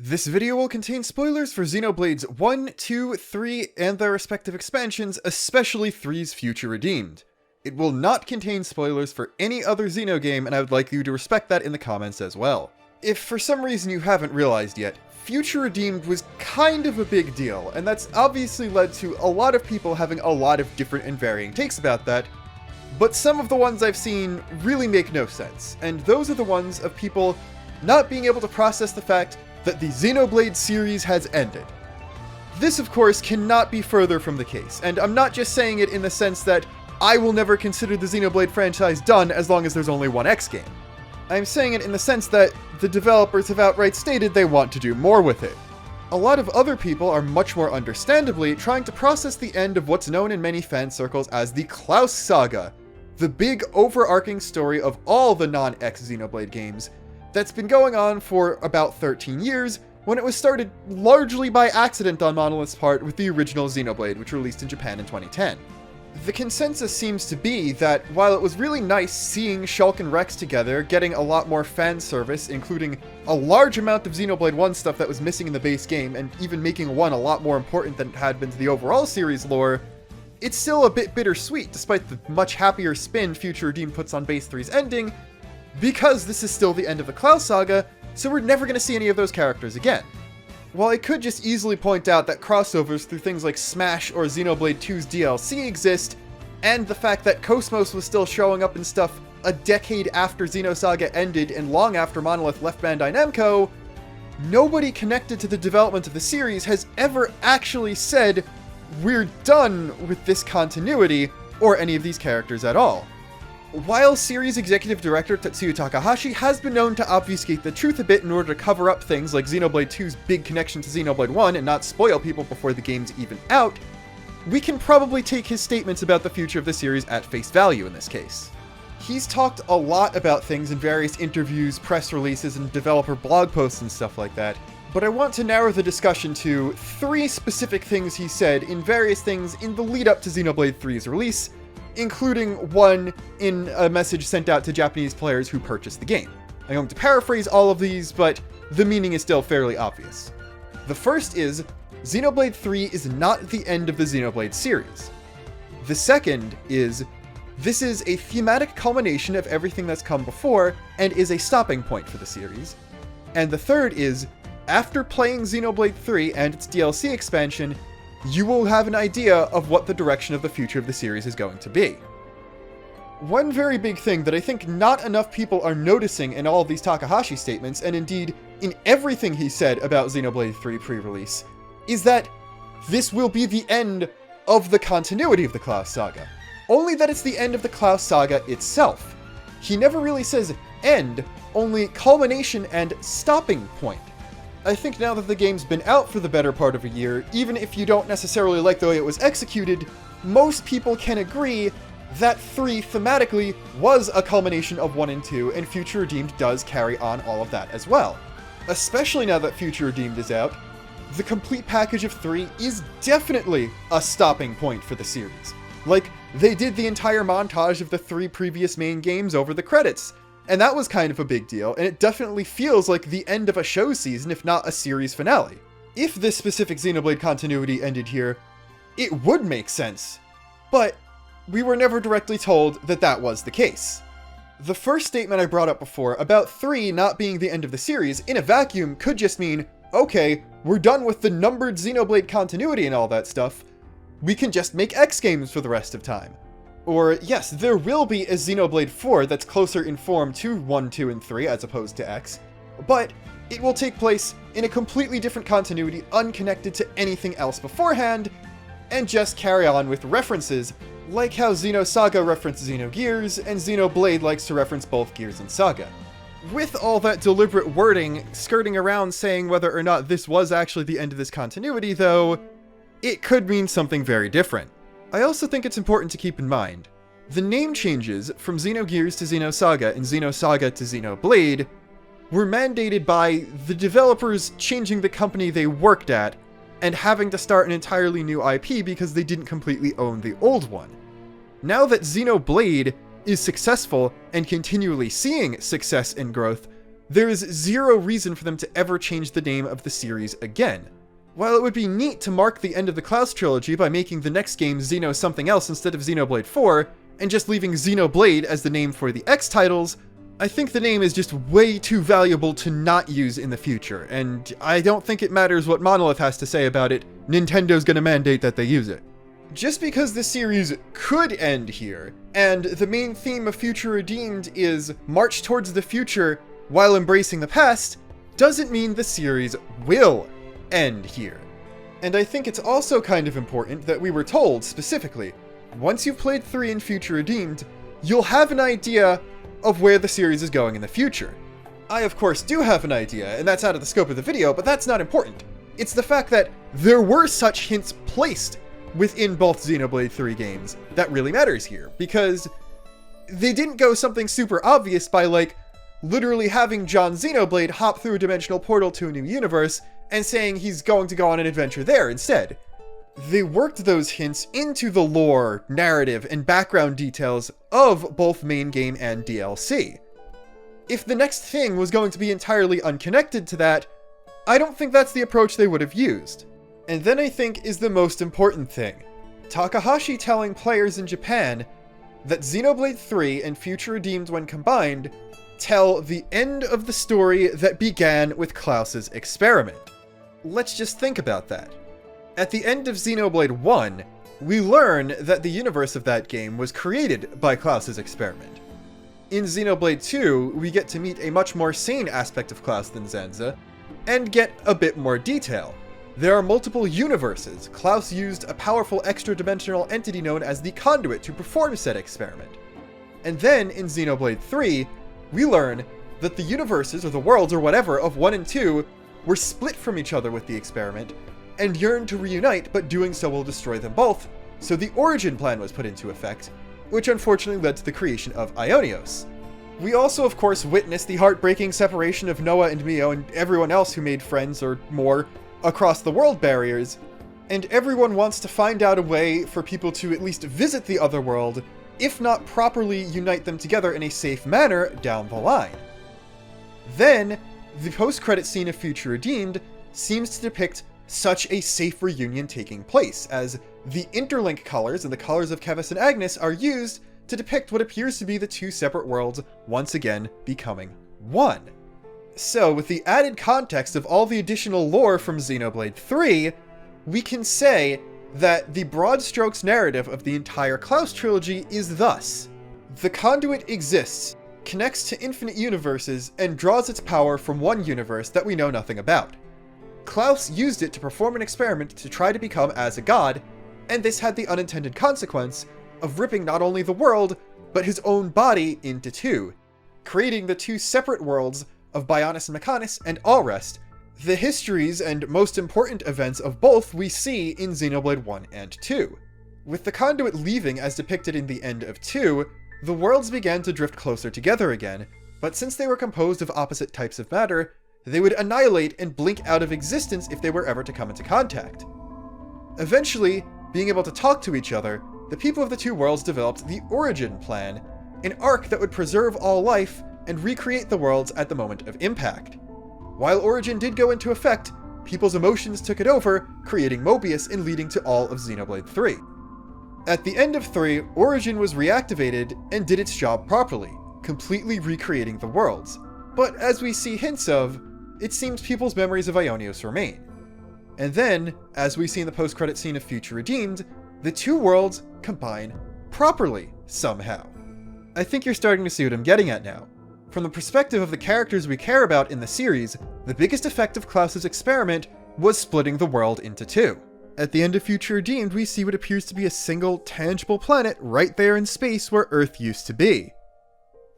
This video will contain spoilers for Xenoblades 1, 2, 3, and their respective expansions, especially 3's Future Redeemed. It will not contain spoilers for any other Xeno game, and I would like you to respect that in the comments as well. If for some reason you haven't realized yet, Future Redeemed was kind of a big deal, and that's obviously led to a lot of people having a lot of different and varying takes about that, but some of the ones I've seen really make no sense, and those are the ones of people not being able to process the fact that the Xenoblade series has ended. This, of course, cannot be further from the case, and I'm not just saying it in the sense that I will never consider the Xenoblade franchise done as long as there's only one X game. I'm saying it in the sense that the developers have outright stated they want to do more with it. A lot of other people are much more understandably trying to process the end of what's known in many fan circles as the Klaus Saga, the big overarching story of all the non-X Xenoblade games, that's been going on for about 13 years, when it was started largely by accident on Monolith's part with the original Xenoblade, which released in Japan in 2010. The consensus seems to be that while it was really nice seeing Shulk and Rex together, getting a lot more fan service, including a large amount of Xenoblade 1 stuff that was missing in the base game, and even making 1 a lot more important than it had been to the overall series lore, it's still a bit bittersweet despite the much happier spin Future Redeemed puts on base 3's ending, because this is still the end of the Klaus Saga, so we're never going to see any of those characters again. While I could just easily point out that crossovers through things like Smash or Xenoblade 2's DLC exist, and the fact that Cosmos was still showing up in stuff a decade after Xenosaga ended and long after Monolith left Bandai Namco, nobody connected to the development of the series has ever actually said, we're done with this continuity, or any of these characters at all. While series executive director Tetsuya Takahashi has been known to obfuscate the truth a bit in order to cover up things like Xenoblade 2's big connection to Xenoblade 1 and not spoil people before the game's even out, we can probably take his statements about the future of the series at face value in this case. He's talked a lot about things in various interviews, press releases, and developer blog posts and stuff like that, but I want to narrow the discussion to 3 specific things he said in various things in the lead up to Xenoblade 3's release, including one in a message sent out to Japanese players who purchased the game. I'm going to paraphrase all of these, but the meaning is still fairly obvious. The first is, Xenoblade 3 is not the end of the Xenoblade series. The second is, this is a thematic culmination of everything that's come before, and is a stopping point for the series. And the third is, after playing Xenoblade 3 and its DLC expansion, you will have an idea of what the direction of the future of the series is going to be. One very big thing that I think not enough people are noticing in all of these Takahashi statements, and indeed in everything he said about Xenoblade 3 pre-release, is that this will be the end of the continuity of the Klaus Saga. Only that it's the end of the Klaus Saga itself. He never really says end, only culmination and stopping point. I think now that the game's been out for the better part of a year, even if you don't necessarily like the way it was executed, most people can agree that 3 thematically was a culmination of 1 and 2, and Future Redeemed does carry on all of that as well. Especially now that Future Redeemed is out, the complete package of 3 is definitely a stopping point for the series. Like, they did the entire montage of the 3 previous main games over the credits, and that was kind of a big deal, and it definitely feels like the end of a show season, if not a series finale. If this specific Xenoblade continuity ended here, it would make sense, but we were never directly told that that was the case. The first statement I brought up before about 3 not being the end of the series in a vacuum could just mean, okay, we're done with the numbered Xenoblade continuity and all that stuff, we can just make X games for the rest of time. Or, yes, there will be a Xenoblade 4 that's closer in form to 1, 2, and 3 as opposed to X, but it will take place in a completely different continuity unconnected to anything else beforehand, and just carry on with references, like how Xenosaga references Xenogears, and Xenoblade likes to reference both Gears and Saga. With all that deliberate wording skirting around saying whether or not this was actually the end of this continuity, though, it could mean something very different. I also think it's important to keep in mind, the name changes from Xenogears to Xenosaga and Xenosaga to Xenoblade were mandated by the developers changing the company they worked at and having to start an entirely new IP because they didn't completely own the old one. Now that Xenoblade is successful and continually seeing success and growth, there is zero reason for them to ever change the name of the series again. While it would be neat to mark the end of the Klaus trilogy by making the next game Xeno something else instead of Xenoblade 4, and just leaving Xenoblade as the name for the X titles, I think the name is just way too valuable to not use in the future, and I don't think it matters what Monolith has to say about it. Nintendo's gonna mandate that they use it. Just because the series could end here, and the main theme of Future Redeemed is march towards the future while embracing the past, doesn't mean the series will end here. And I think it's also kind of important that we were told, specifically, once you've played 3 in Future Redeemed, you'll have an idea of where the series is going in the future. I of course do have an idea, and that's out of the scope of the video, but that's not important. It's the fact that there were such hints placed within both Xenoblade 3 games that really matters here, because they didn't go something super obvious by, like, literally having John Xenoblade hop through a dimensional portal to a new universe and saying he's going to go on an adventure there instead. They worked those hints into the lore, narrative, and background details of both main game and DLC. If the next thing was going to be entirely unconnected to that, I don't think that's the approach they would have used. And then I think is the most important thing. Takahashi telling players in Japan that Xenoblade 3 and Future Redeemed when combined tell the end of the story that began with Klaus's experiment. Let's just think about that. At the end of Xenoblade 1, we learn that the universe of that game was created by Klaus's experiment. In Xenoblade 2, we get to meet a much more sane aspect of Klaus than Zanza, and get a bit more detail. There are multiple universes. Klaus used a powerful extra-dimensional entity known as the Conduit to perform said experiment. And then, in Xenoblade 3, we learn that the universes, or the worlds, or whatever, of 1 and 2 were split from each other with the experiment, and yearn to reunite, but doing so will destroy them both, so the Origin Plan was put into effect, which unfortunately led to the creation of Ionios. We also, of course, witnessed the heartbreaking separation of Noah and Mio and everyone else who made friends, or more, across the world barriers, and everyone wants to find out a way for people to at least visit the other world, if not properly unite them together in a safe manner down the line. Then, the post-credit scene of Future Redeemed seems to depict such a safe reunion taking place, as the interlink colors and the colors of Kevis and Agnes are used to depict what appears to be the 2 separate worlds once again becoming one. So, with the added context of all the additional lore from Xenoblade 3, we can say that the broad strokes narrative of the entire Klaus trilogy is thus: the Conduit exists, connects to infinite universes, and draws its power from one universe that we know nothing about. Klaus used it to perform an experiment to try to become as a god, and this had the unintended consequence of ripping not only the world, but his own body into 2, creating the 2 separate worlds of Bionis and Mechanis and Allrest, the histories and most important events of both we see in Xenoblade 1 and 2. With the Conduit leaving as depicted in the end of 2, the worlds began to drift closer together again, but since they were composed of opposite types of matter, they would annihilate and blink out of existence if they were ever to come into contact. Eventually, being able to talk to each other, the people of the 2 worlds developed the Origin Plan, an arc that would preserve all life and recreate the worlds at the moment of impact. While Origin did go into effect, people's emotions took it over, creating Mobius and leading to all of Xenoblade 3. At the end of 3, Origin was reactivated and did its job properly, completely recreating the worlds. But as we see hints of, it seems people's memories of Ionios remain. And then, as we see in the post-credit scene of Future Redeemed, the 2 worlds combine properly, somehow. I think you're starting to see what I'm getting at now. From the perspective of the characters we care about in the series, the biggest effect of Klaus's experiment was splitting the world into 2. At the end of Future Redeemed, we see what appears to be a single, tangible planet right there in space where Earth used to be.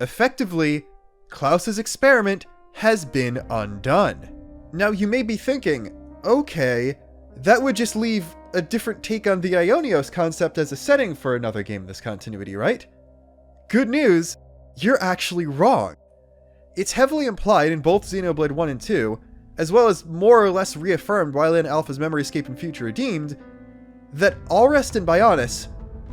Effectively, Klaus's experiment has been undone. Now you may be thinking, okay, that would just leave a different take on the Ionios concept as a setting for another game in this continuity, right? Good news, you're actually wrong. It's heavily implied in both Xenoblade 1 and 2, as well as more or less reaffirmed while in Alpha's Memory Escape and Future Redeemed, that Allrest and Bionis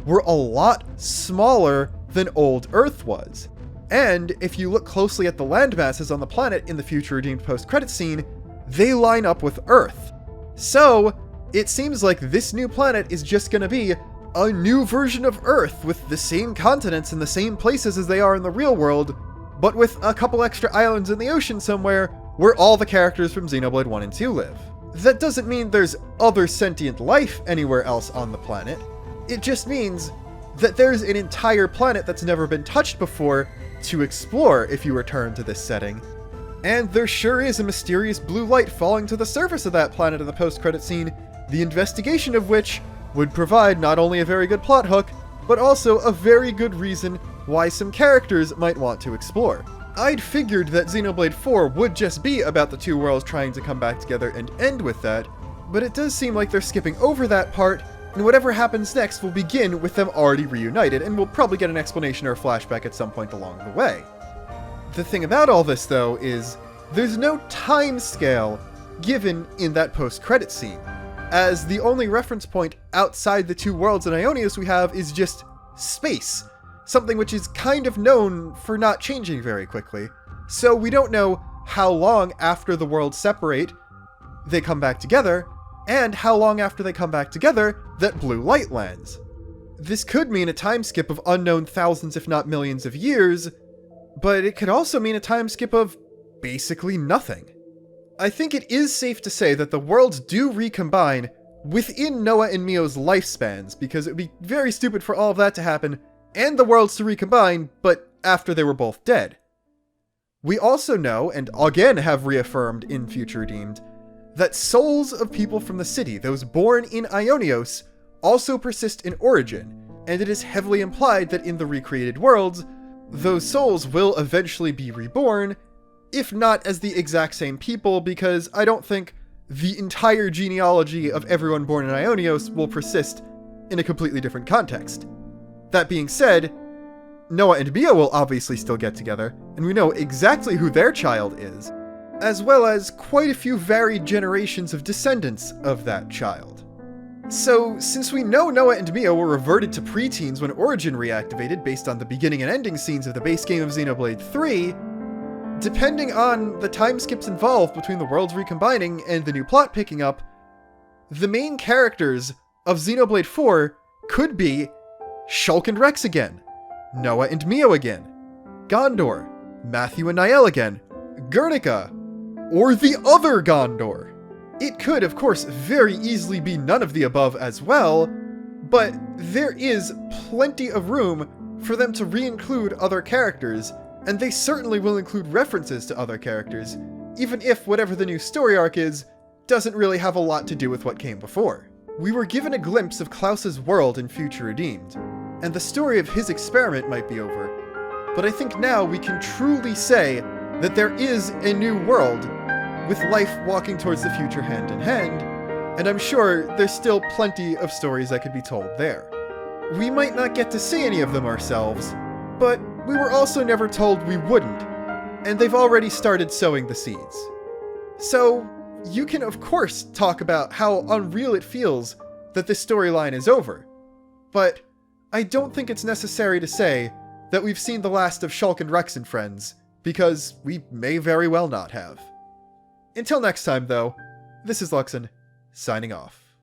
were a lot smaller than Old Earth was. And if you look closely at the landmasses on the planet in the Future Redeemed post-credit scene, they line up with Earth. So, it seems like this new planet is just gonna be a new version of Earth with the same continents and the same places as they are in the real world, but with a couple extra islands in the ocean somewhere where all the characters from Xenoblade 1 and 2 live. That doesn't mean there's other sentient life anywhere else on the planet. It just means that there's an entire planet that's never been touched before to explore if you return to this setting. And there sure is a mysterious blue light falling to the surface of that planet in the post-credit scene, the investigation of which would provide not only a very good plot hook, but also a very good reason why some characters might want to explore. I'd figured that Xenoblade 4 would just be about the two worlds trying to come back together and end with that, but it does seem like they're skipping over that part, and whatever happens next will begin with them already reunited, and we'll probably get an explanation or a flashback at some point along the way. The thing about all this, though, is there's no time scale given in that post-credit scene, as the only reference point outside the two worlds in Ionios we have is just space, something which is kind of known for not changing very quickly. So we don't know how long after the worlds separate they come back together, and how long after they come back together that blue light lands. This could mean a time skip of unknown thousands if not millions of years, but it could also mean a time skip of basically nothing. I think it is safe to say that the worlds do recombine within Noah and Mio's lifespans, because it would be very stupid for all of that to happen, and the worlds to recombine, but after they were both dead. We also know, and again have reaffirmed in Future Redeemed, that souls of people from the city, those born in Ionios, also persist in Origin, and it is heavily implied that in the recreated worlds, those souls will eventually be reborn, if not as the exact same people, because I don't think the entire genealogy of everyone born in Ionios will persist in a completely different context. That being said, Noah and Mia will obviously still get together, and we know exactly who their child is, as well as quite a few varied generations of descendants of that child. So, since we know Noah and Mia were reverted to preteens when Origin reactivated based on the beginning and ending scenes of the base game of Xenoblade 3, depending on the time skips involved between the worlds recombining and the new plot picking up, the main characters of Xenoblade 4 could be Shulk and Rex again, Noah and Mio again, Gondor, Matthew and Niall again, Guernica, or the other Gondor. It could, of course, very easily be none of the above as well, but there is plenty of room for them to re-include other characters, and they certainly will include references to other characters, even if whatever the new story arc is, doesn't really have a lot to do with what came before. We were given a glimpse of Klaus's world in Future Redeemed, and the story of his experiment might be over, but I think now we can truly say that there is a new world, with life walking towards the future hand in hand, and I'm sure there's still plenty of stories that could be told there. We might not get to see any of them ourselves, but we were also never told we wouldn't, and they've already started sowing the seeds. So, you can of course talk about how unreal it feels that this storyline is over, but I don't think it's necessary to say that we've seen the last of Shulk and Rex and friends, because we may very well not have. Until next time, though, this is Luxon, signing off.